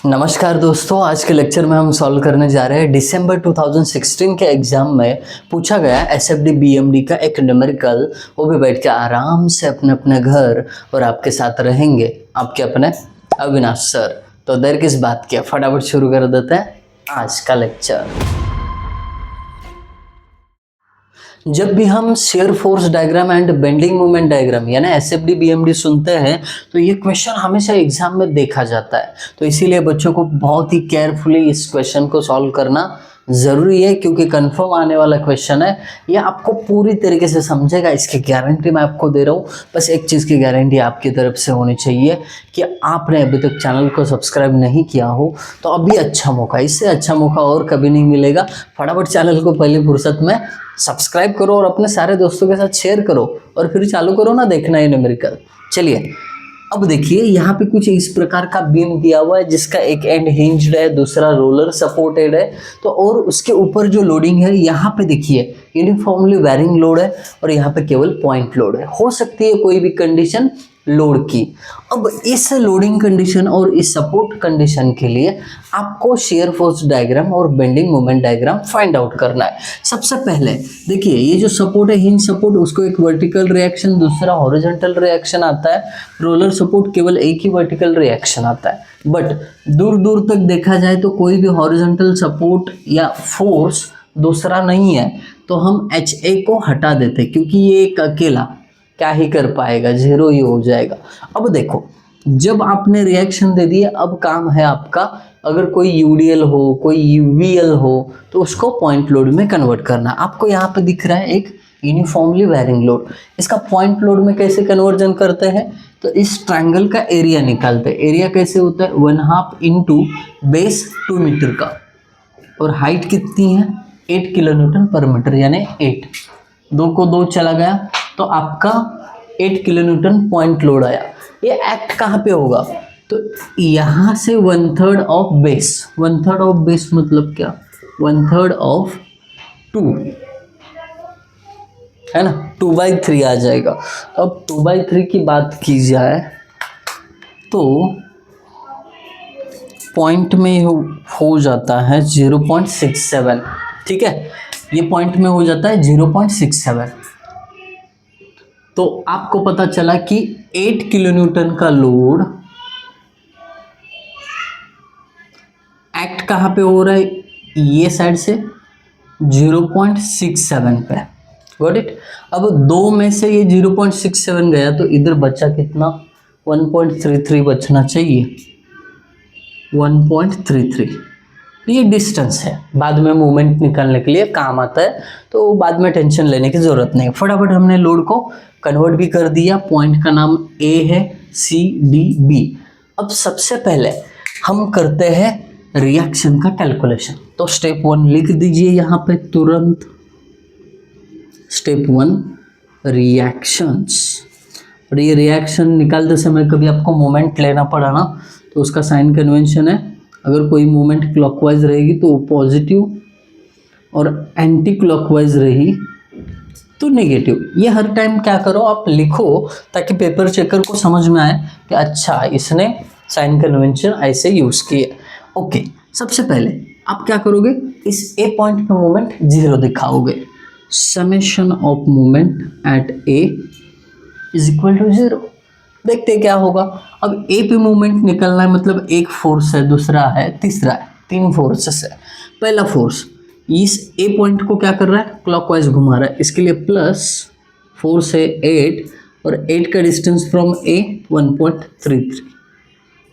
नमस्कार दोस्तों, आज के लेक्चर में हम सॉल्व करने जा रहे हैं दिसंबर 2016 के एग्जाम में पूछा गया एसएफडी बीएमडी का एक न्यूमेरिकल। वो भी बैठ के आराम से अपने अपने घर और आपके साथ रहेंगे आपके अपने अविनाश सर। तो देर किस बात की, फटाफट शुरू कर देते हैं आज का लेक्चर। जब भी हम shear force diagram and bending moment diagram यानी एसएफडी बीएमडी सुनते हैं तो ये क्वेश्चन हमेशा एग्जाम में देखा जाता है। तो इसीलिए बच्चों को बहुत ही केयरफुली इस क्वेश्चन को सॉल्व करना ज़रूरी है, क्योंकि कंफर्म आने वाला क्वेश्चन है। ये आपको पूरी तरीके से समझेगा, इसकी गारंटी मैं आपको दे रहा हूँ। बस एक चीज़ की गारंटी आपकी तरफ से होनी चाहिए कि आपने अभी तक चैनल को सब्सक्राइब नहीं किया हो तो अभी अच्छा मौका, इससे अच्छा मौका और कभी नहीं मिलेगा। फटाफट चैनल को पहली फुर्सत में सब्सक्राइब करो और अपने सारे दोस्तों के साथ शेयर करो और फिर चालू करो ना देखना ये न्यूमेरिकल। चलिए अब देखिए, यहाँ पे कुछ इस प्रकार का बीम दिया हुआ है जिसका एक एंड हिंज्ड है, दूसरा रोलर सपोर्टेड है। तो और उसके ऊपर जो लोडिंग है यहाँ पे देखिए यूनिफॉर्मली वेरिंग लोड है और यहाँ पे केवल पॉइंट लोड है। हो सकती है कोई भी कंडीशन लोड की। अब इस लोडिंग कंडीशन और इस सपोर्ट कंडीशन के लिए आपको शेयर फोर्स डायग्राम और bending moment diagram find out करना है। सबसे पहले देखिए, ये जो सपोर्ट है हिंज सपोर्ट, उसको एक वर्टिकल रिएक्शन दूसरा हॉरिजॉन्टल रिएक्शन आता है। रोलर सपोर्ट केवल एक ही वर्टिकल रिएक्शन आता है। बट दूर दूर तक देखा जाए तो कोई भी हॉरिजॉन्टल सपोर्ट या फोर्स दूसरा नहीं है, तो हम HA को हटा देते क्योंकि ये एक अकेला क्या ही कर पाएगा, जीरो ही हो जाएगा। अब देखो, जब आपने रिएक्शन दे दिया, अब काम है आपका, अगर कोई यूडीएल हो कोई यूवीएल हो तो उसको पॉइंट लोड में कन्वर्ट करना। आपको यहाँ पे दिख रहा है एक यूनिफॉर्मली वेरिंग लोड, इसका पॉइंट लोड में कैसे कन्वर्जन करते हैं, तो इस ट्रायंगल का एरिया निकालते हैं। एरिया कैसे होता है, 1/2 इंटू बेस 2 मीटर का, और हाइट कितनी है 8 किलोन्यूटन पर मीटर, यानी 8, 2 को 2 चला गया तो आपका 8 किलोन्यूटन पॉइंट लोड आया। ये एक्ट कहाँ पे होगा, तो यहाँ से 1/3 ऑफ बेस, 1/3 ऑफ बेस मतलब क्या, 1/3 ऑफ 2 है ना, 2/3 आ जाएगा। अब 2/3 की बात की जाए तो पॉइंट में हो जाता है 0.67, ठीक है, ये पॉइंट में हो जाता है 0.67। तो आपको पता चला कि 8 किलोन्यूटन का लोड एक्ट कहाँ पे हो रहा है, ये साइड से 0.67 पे। Got it. अब 2 में से ये 0.67 गया तो इधर बचा कितना, 1.33 बचना चाहिए, 1.33। ये डिस्टेंस है, बाद में मूवमेंट निकालने के लिए काम आता है, तो बाद में टेंशन लेने की ज़रूरत नहीं। फटाफट हमने लोड को कन्वर्ट भी कर दिया। पॉइंट का नाम A है, CDB। अब सबसे पहले हम करते हैं रिएक्शन का कैलकुलेशन। तो स्टेप 1 लिख दीजिए यहाँ पे तुरंत, स्टेप 1 रिएक्शंस। और ये रिएक्शन निकालते समय कभी आपको मोमेंट लेना पड़ा ना, तो उसका साइन कन्वेंशन है, अगर कोई मूवमेंट क्लॉकवाइज रहेगी तो पॉजिटिव और एंटी क्लॉकवाइज रही तो नेगेटिव। ये हर टाइम क्या करो, आप लिखो ताकि पेपर चेकर को समझ में आए कि अच्छा इसने साइन कन्वेंशन ऐसे यूज़ किए। ओके, सबसे पहले आप क्या करोगे, इस A पॉइंट पे मूवमेंट 0 दिखाओगे। Summation of movement at A is equal to 0। देखते क्या होगा। अब A पे मूवमेंट निकलना है, मतलब एक फोर्स है, दूसरा है, तीसरा है, 3 फोर्सेस है। पहला फोर्स इस A पॉइंट को क्या कर रहा है, क्लॉकवाइज घुमा रहा है, इसके लिए प्लस फोर्स है 8 और 8 का distance from A 1.33।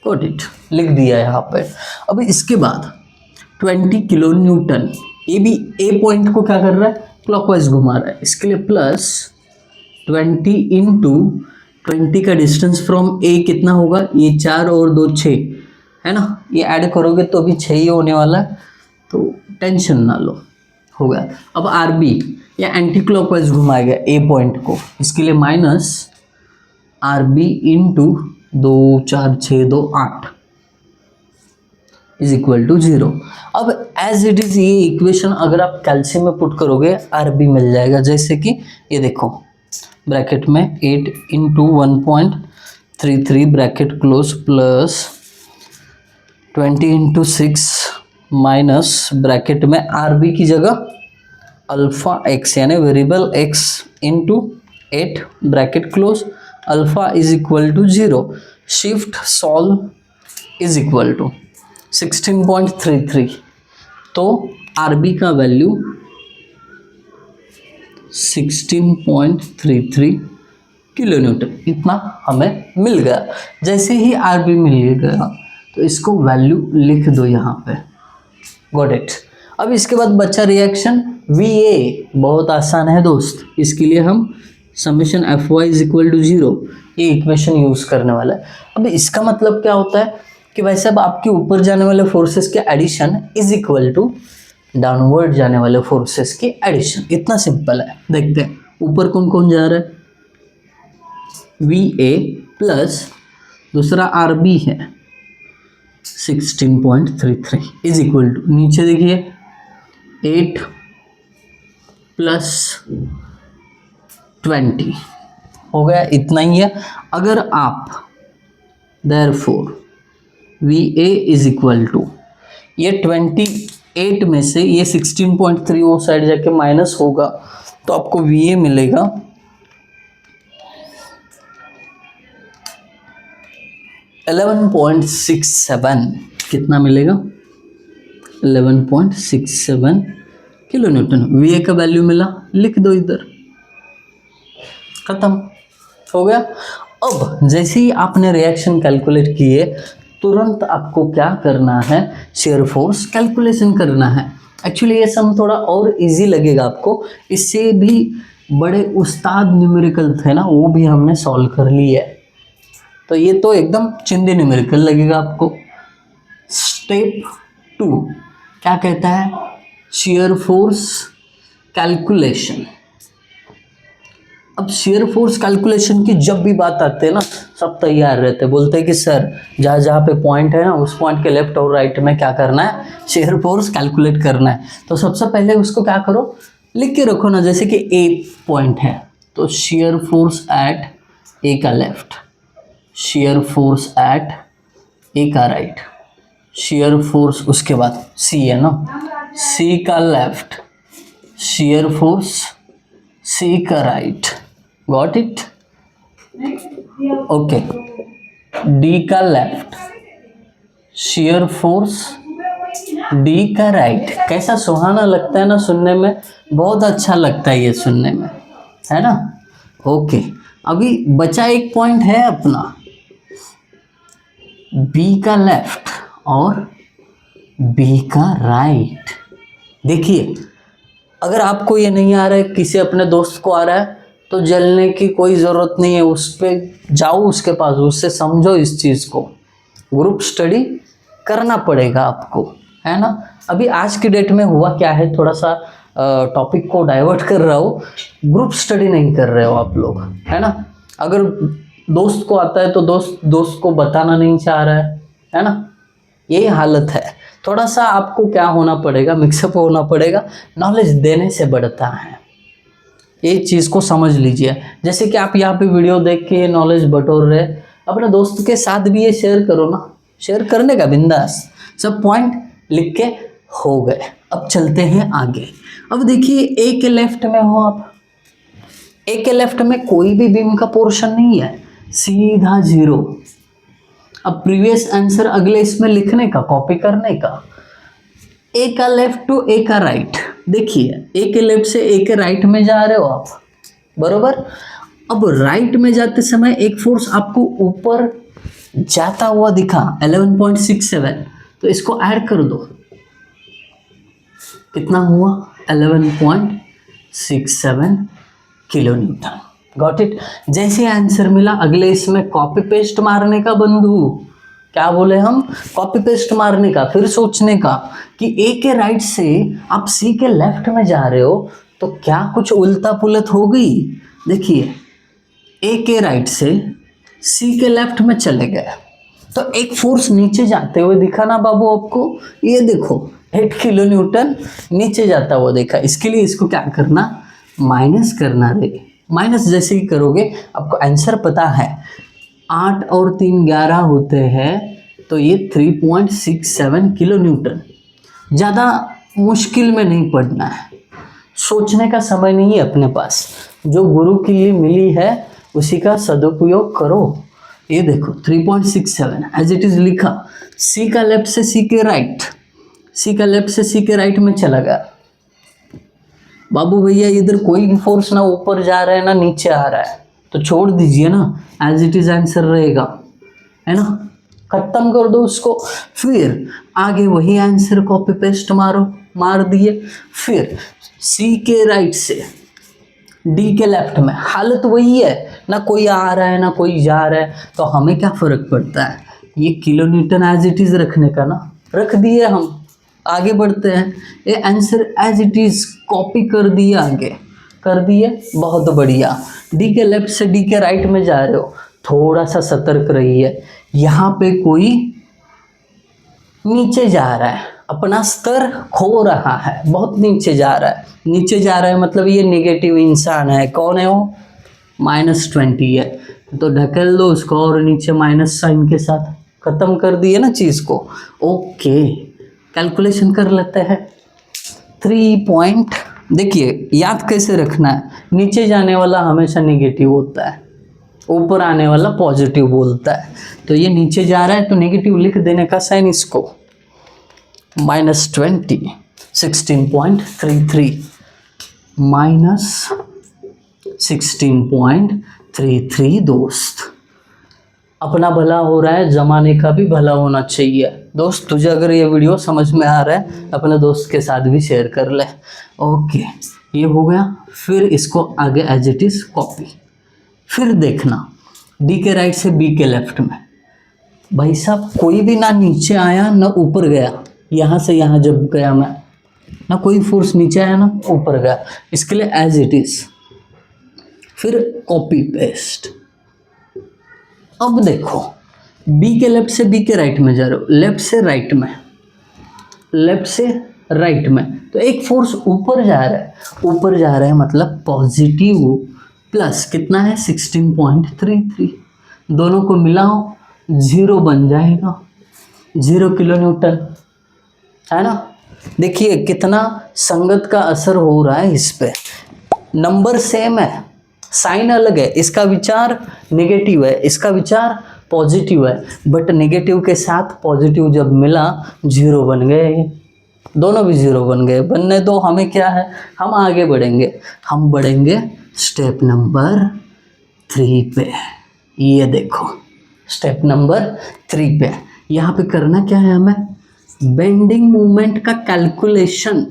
Got it, लिख दिया यहाँ पे। अब इसके बाद 20 किलो न्यूटन, ये भी A पॉइंट को क्या कर रहा है, क्लॉकवाइज घुमा रहा है, इसके लिए प्लस 20 इंटू 20 का डिस्टेंस फ्रॉम A कितना होगा, ये 4 और 2 6 है ना, ये ऐड करोगे तो भी 6 ही होने वाला है, तो टेंशन ना लो, हो गया। अब RB, या एंटी क्लॉकवाइज घुमाएगा A पॉइंट को, इसके लिए minus RB into 2 4 6 2 8 is equal to 0। अब एज इट इज ये इक्वेशन अगर आप कैल्शियम में पुट करोगे RB मिल जाएगा, जैसे कि ये देखो ब्रैकेट में 8 into 1.33 bracket close plus 20 into 6 minus bracket में आर बी की जगह अल्फा एक्स यानी variable x into 8 bracket close, alpha is equal to 0, shift solve is equal to 16.33। तो आर बी का वैल्यू 16.33 किलो न्यूटन इतना हमें मिल गया। जैसे ही आर बी मिल गया तो इसको वैल्यू लिख दो यहाँ पे, गॉट इट। अब इसके बाद बच्चा रिएक्शन वी ए, बहुत आसान है दोस्त, इसके लिए हम summation F Y is equal to 0 ये इक्वेशन यूज़ करने वाला है। अब इसका मतलब क्या होता है कि भाई साहब आपके ऊपर जाने वाले फोर्सेस के addition is equal to downward जाने वाले फोर्सेस के एडिशन, इतना सिंपल है। देखते हैं ऊपर कौन कौन जा रहा है, वी ए प्लस दूसरा आर बी है 16.33 इज इक्वल टू, नीचे देखिए 8 प्लस 20 हो गया, इतना ही है। अगर आप therefore V A is equal to ये 28 में से ये 16.3 वो साइड जाके माइनस होगा तो आपको वी ए मिलेगा 11.67, कितना मिलेगा 11.67 किलो न्यूटन। वी ए का वैल्यू मिला, लिख दो इधर, खत्म हो गया। अब जैसे ही आपने रिएक्शन कैलकुलेट किए तुरंत आपको क्या करना है, शेयर फोर्स कैलकुलेशन करना है। एक्चुअली ये सम थोड़ा और इजी लगेगा आपको, इससे भी बड़े उस्ताद न्यूमेरिकल थे ना वो भी हमने सॉल्व कर लिए है, तो ये तो एकदम चिंदी न्यूमेरिकल लगेगा आपको। स्टेप 2 क्या कहता है, शेयर फोर्स कैलकुलेशन। अब शेयर फोर्स कैलकुलेशन की जब भी बात आती है ना सब तैयार रहते हैं, बोलते हैं कि सर जहाँ जहाँ पे पॉइंट है ना उस पॉइंट के लेफ्ट और राइट में क्या करना है, शेयर फोर्स कैलकुलेट करना है। तो सबसे पहले उसको क्या करो, लिख के रखो ना। जैसे कि ए पॉइंट है तो शेयर फोर्स एट ए का लेफ्ट, शेयर फोर्स एट ए का राइट, शेयर फोर्स उसके बाद सी है ना, सी का लेफ्ट, शेयर फोर्स सी का right, got it, okay. D का लेफ्ट, शेयर फोर्स डी का राइट। कैसा सुहाना लगता है ना सुनने में, बहुत अच्छा लगता है ये सुनने में, है ना। ओके अभी बचा एक पॉइंट है अपना बी का लेफ्ट और बी का राइट। देखिए अगर आपको ये नहीं आ रहा है, किसी अपने दोस्त को आ रहा है तो जलने की कोई ज़रूरत नहीं है, उस पर जाओ उसके पास, उससे समझो इस चीज़ को, ग्रुप स्टडी करना पड़ेगा आपको, है ना। अभी आज की डेट में हुआ क्या है, थोड़ा सा टॉपिक को डाइवर्ट कर रहा हो, ग्रुप स्टडी नहीं कर रहे हो आप लोग, है ना। अगर दोस्त को आता है तो दोस्त को बताना नहीं चाह रहा है ना, यही हालत है। थोड़ा सा आपको क्या होना पड़ेगा, मिक्सअप होना पड़ेगा, नॉलेज देने से बढ़ता है, ये चीज़ को समझ लीजिए। जैसे कि आप यहाँ पे वीडियो देख के नॉलेज बटोर रहे, अपने दोस्त के साथ भी ये शेयर करो ना, शेयर करने का बिंदास, सब पॉइंट लिख के हो गए। अब चलते हैं आगे। अब देखिए ए के लेफ्ट में हो आप, ए के लेफ्ट में कोई भी बीम का पोर्शन नहीं है, सीधा 0। अब प्रीवियस आंसर अगले इसमें लिखने का, कॉपी करने का, ए का लेफ्ट टू ए का राइट। देखिए ए के लेफ्ट से ए के राइट में जा रहे हो आप, बरोबर। अब राइट में जाते समय एक फोर्स आपको ऊपर जाता हुआ दिखा 11.67, तो इसको ऐड कर दो, कितना हुआ 11.67 किलो न्यूटन, गॉट इट। जैसे आंसर मिला अगले इसमें कॉपी पेस्ट मारने का बंधु, क्या बोले हम, कॉपी पेस्ट मारने का, फिर सोचने का कि ए के राइट से आप सी के लेफ्ट में जा रहे हो तो क्या कुछ उल्टा पुलट हो गई। देखिए ए के राइट से सी के लेफ्ट में चले गए तो एक फोर्स नीचे जाते हुए दिखा ना बाबू आपको, ये देखो 8 किलो न्यूटन नीचे जाता हुआ देखा। इसके लिए इसको क्या करना, माइनस करना रे। माइनस जैसे ही करोगे आपको आंसर पता है, 8 और 3 11 होते हैं तो ये 3.67 किलो न्यूटन। ज़्यादा मुश्किल में नहीं पढ़ना है, सोचने का समय नहीं है अपने पास। जो गुरु के लिए मिली है उसी का सदुपयोग करो। ये देखो 3.67 एज इट इज़ लिखा, सी का लेफ्ट से सी के राइट, सी का लेफ्ट से सी के राइट में चला गया। बाबू भैया इधर कोई फोर्स ना ऊपर जा रहा है ना नीचे आ रहा है, तो छोड़ दीजिए ना, एज इट इज आंसर रहेगा, है ना, खत्म कर दो उसको। फिर आगे वही आंसर कॉपी पेस्ट मारो, मार दिए। फिर सी के राइट से डी के लेफ्ट में, हालत वही है, ना कोई आ रहा है ना कोई जा रहा है, तो हमें क्या फ़र्क पड़ता है, ये kilo newton as it is रखने का ना, रख दिए हम, आगे बढ़ते हैं। ये answer as it is copy कर दिए, आगे कर दिए, बहुत बढ़िया। डी के लेफ्ट से डी के राइट में जा रहे हो, थोड़ा सा सतर्क रहिए, यहाँ पे कोई नीचे जा रहा है, अपना स्तर खो रहा है, बहुत नीचे जा रहा है। नीचे जा रहा है मतलब ये नेगेटिव इंसान है, कौन है वो, -20 है, तो ढकेल दो उसको और नीचे माइनस साइन के साथ, खत्म कर दिए ना चीज़ को। ओके, कैलकुलेशन कर लेते हैं। 3 देखिए याद कैसे रखना है, नीचे जाने वाला हमेशा नेगेटिव होता है, ऊपर आने वाला पॉजिटिव बोलता है, तो ये नीचे जा रहा है तो नेगेटिव लिख देने का साइन इसको, -20 16.33 -16.33 दोस्त। अपना भला हो रहा है, जमाने का भी भला होना चाहिए। दोस्त तुझे अगर ये वीडियो समझ में आ रहा है अपने दोस्त के साथ भी शेयर कर ले। ओके, ये हो गया। फिर इसको आगे एज इट इज़ कॉपी। फिर देखना डी के राइट से बी के लेफ्ट में, भाई साहब कोई भी ना नीचे आया ना ऊपर गया, यहाँ से यहाँ जब गया मैं, ना कोई फोर्स नीचे आया ना ऊपर गया, इसके लिए एज इट इज़, फिर कॉपी पेस्ट। अब देखो बी के लेफ्ट से बी के राइट में जा रहे हो, लेफ्ट से राइट में, लेफ्ट से राइट में, तो एक फोर्स ऊपर जा रहा है, ऊपर जा रहा है मतलब पॉजिटिव, प्लस कितना है 16.33, दोनों को मिलाओ 0 बन जाएगा, 0 किलो न्यूटन, है ना। देखिए कितना संगत का असर हो रहा है इस पे, नंबर सेम है, साइन अलग है, इसका विचार नेगेटिव है, इसका विचार पॉजिटिव है, बट नेगेटिव के साथ पॉजिटिव जब मिला 0 बन गए, दोनों भी 0 बन गए। बनने दो, हमें क्या है, हम आगे बढ़ेंगे, हम बढ़ेंगे स्टेप नंबर 3 पे। ये देखो स्टेप नंबर 3 पे, यहाँ पे करना क्या है हमें, बेंडिंग मोमेंट का कैलकुलेशन।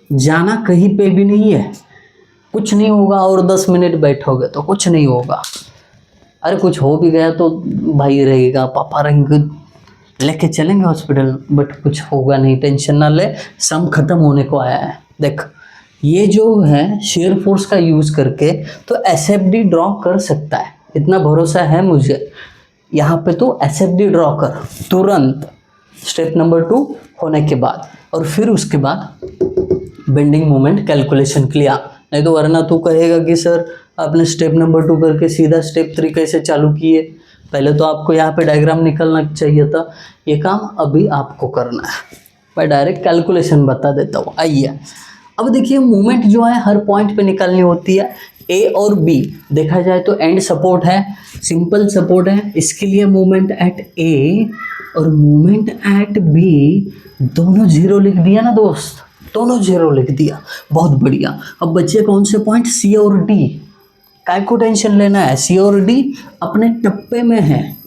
जाना कहीं पे भी नहीं है, कुछ नहीं होगा, और 10 मिनट बैठोगे तो कुछ नहीं होगा, अरे कुछ हो भी गया तो भाई रहेगा, पापा रहेंगे, लेके चलेंगे हॉस्पिटल, बट कुछ होगा नहीं, टेंशन ना ले, सम खत्म होने को आया है। देख ये जो है शेयर फोर्स का यूज़ करके तो SFD ड्रॉ कर सकता है, इतना भरोसा है मुझे। यहाँ पे तो SFD ड्रॉ कर तुरंत, स्टेप नंबर 2 होने के बाद, और फिर उसके बाद बेंडिंग मोमेंट कैलकुलेशन किया। नहीं तो वरना तू कहेगा कि सर आपने स्टेप नंबर 2 करके सीधा स्टेप 3 कैसे चालू किए, पहले तो आपको यहाँ पे डायग्राम निकलना चाहिए था। ये काम अभी आपको करना है, मैं डायरेक्ट कैलकुलेशन बता देता हूँ। आइए अब देखिए, मूवमेंट जो है हर पॉइंट पे निकालनी होती है, ए और बी देखा जाए तो एंड सपोर्ट है, सिंपल सपोर्ट है, इसके लिए मूवमेंट एट ए और मूवमेंट एट बी दोनों 0 लिख दिया ना दोस्त, दोनों 0 लिख दिया, बहुत बढ़िया। अब बचे कौन से पॉइंट, सी और डी, काय को टेंशन लेना है, सी और डी अपने टप्पे में है,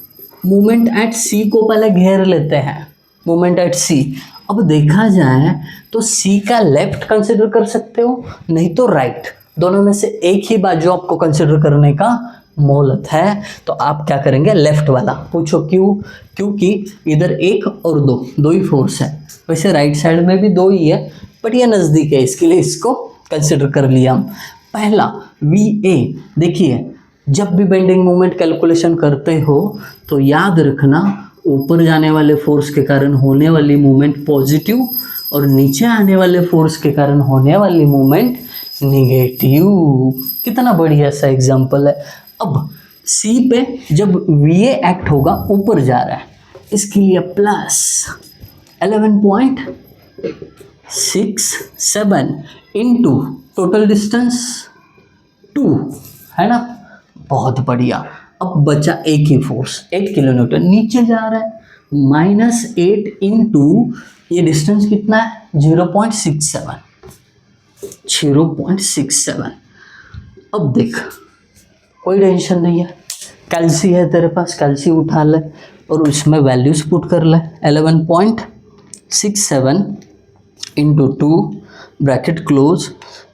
मूवमेंट एट सी को पहले घेर लेते हैं, मूवमेंट एट सी। अब देखा जाए तो सी का लेफ्ट कंसिडर कर सकते हो, नहीं तो राइट, दोनों में से एक ही बात जो आपको कंसिडर करने का मोहलत है, तो आप क्या करेंगे, लेफ्ट वाला। पूछो क्यों, क्योंकि इधर 1 और 2 ही फोर्स है, वैसे राइट साइड में भी 2 ही है, बट ये नज़दीक है, इसके लिए इसको कंसिडर कर लिया हम। पहला VA, देखिए जब भी बेंडिंग मोमेंट कैलकुलेशन करते हो तो याद रखना, ऊपर जाने वाले फोर्स के कारण होने वाली मूवमेंट पॉजिटिव और नीचे आने वाले फोर्स के कारण होने वाली मूवमेंट नेगेटिव। कितना बढ़िया सा एग्जाम्पल है। अब सी पे जब VA एक्ट होगा, ऊपर जा रहा है, इसके लिए प्लस 11.67 इंटू टोटल डिस्टेंस 2, है ना। बहुत बढ़िया। अब बचा एक ही फोर्स 8 किलो न्यूटन, नीचे जा रहा है, -8 इंटू ये डिस्टेंस कितना है 0.67। अब देख कोई टेंशन नहीं है, कैल्सी है तेरे पास, कैल्सी उठा ले और उसमें वैल्यूज पुट कर ले। 11.67 into 2 bracket close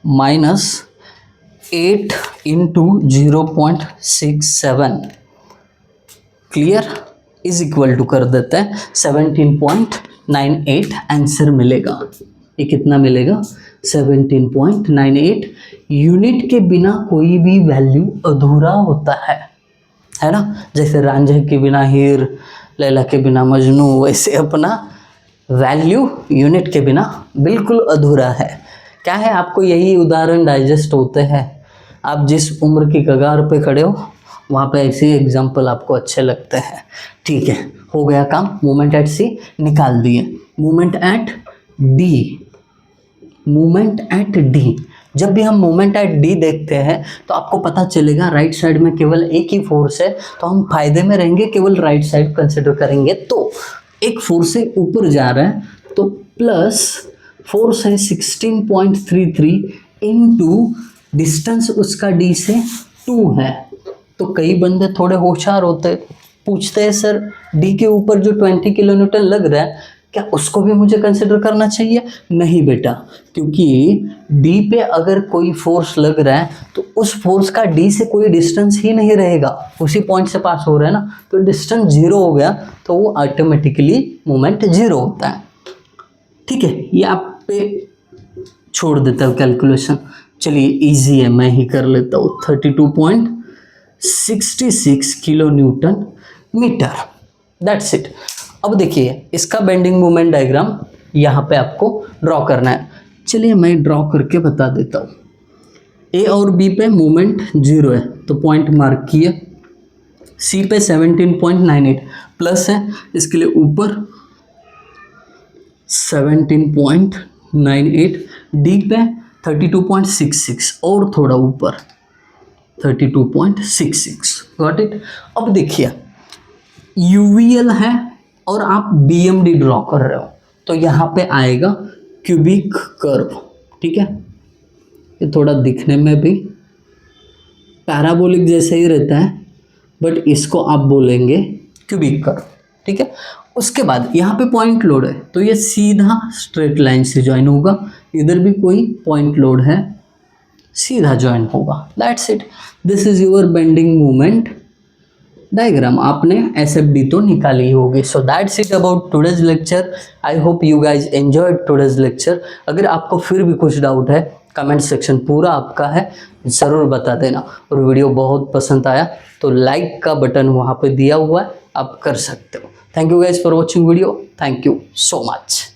-8 into 0.67 clear is equal to कर देते हैं 17.98 आंसर मिलेगा। ये कितना मिलेगा 17.98। यूनिट के बिना कोई भी वैल्यू अधूरा होता है ना। जैसे रांझे के बिना हीर, लैला के बिना मजनू, वैसे अपना वैल्यू यूनिट के बिना बिल्कुल अधूरा है। क्या है, आपको यही उदाहरण डाइजेस्ट होते हैं। आप जिस उम्र की कगार पे खड़े हो वहाँ पे ऐसे एग्जाम्पल आपको अच्छे लगते हैं। ठीक है, हो गया काम। मोमेंट एट सी निकाल दिए। मोमेंट एट डी, जब भी हम मोमेंट एट डी देखते हैं तो आपको पता चलेगा राइट साइड में केवल एक ही फोर्स है, तो हम फायदे में रहेंगे, केवल राइट साइड कंसिडर करेंगे। तो एक फोर्स है ऊपर जा रहा है तो प्लस फोर्स है 16.33 इंटू डिस्टेंस उसका डी से 2 है। तो कई बंदे थोड़े होशियार होते, पूछते हैं सर डी के ऊपर जो 20 किलो न्यूटन लग रहा है क्या उसको भी मुझे कंसिडर करना चाहिए? नहीं बेटा, क्योंकि डी पे अगर कोई फोर्स लग रहा है तो उस फोर्स का डी से कोई डिस्टेंस ही नहीं रहेगा, उसी पॉइंट से पास हो रहा है ना, तो डिस्टेंस 0 हो गया तो वो ऑटोमेटिकली मोमेंट 0 होता है। ठीक है, ये आप पे छोड़ देता हूँ कैलकुलेशन। चलिए इजी है, मैं ही कर लेता हूँ। 32.66 kilo newton metre, that's it. अब देखिए इसका बेंडिंग मोमेंट डायग्राम यहाँ पे आपको ड्रॉ करना है। चलिए मैं ड्रॉ करके बता देता हूँ। ए और बी पे मोमेंट 0 है तो पॉइंट मार्क किए। सी पे 17.98 प्लस है, इसके लिए ऊपर 17.98। डी पे 32.66 और थोड़ा ऊपर 32.66। Got it. अब देखिए यूवीएल है और आप बीएमडी ड्रॉ कर रहे हो तो यहाँ पे आएगा क्यूबिक कर्व। ठीक है, ये थोड़ा दिखने में भी पैराबोलिक जैसे ही रहता है बट इसको आप बोलेंगे क्यूबिक कर्व। ठीक है, उसके बाद यहाँ पे पॉइंट लोड है तो ये सीधा स्ट्रेट लाइन से ज्वाइन होगा, इधर भी कोई पॉइंट लोड है सीधा ज्वाइन होगा। That's it, this is your bending moment diagram. आपने एसएफडी तो निकाली होगी। So that's it about today's lecture. I hope you guys enjoyed today's lecture. अगर आपको फिर भी कुछ डाउट है कमेंट सेक्शन पूरा आपका है, ज़रूर बता देना। और वीडियो बहुत पसंद आया तो लाइक का बटन वहाँ पे दिया हुआ है, आप कर सकते हो। Thank you guys for watching video. Thank you so much.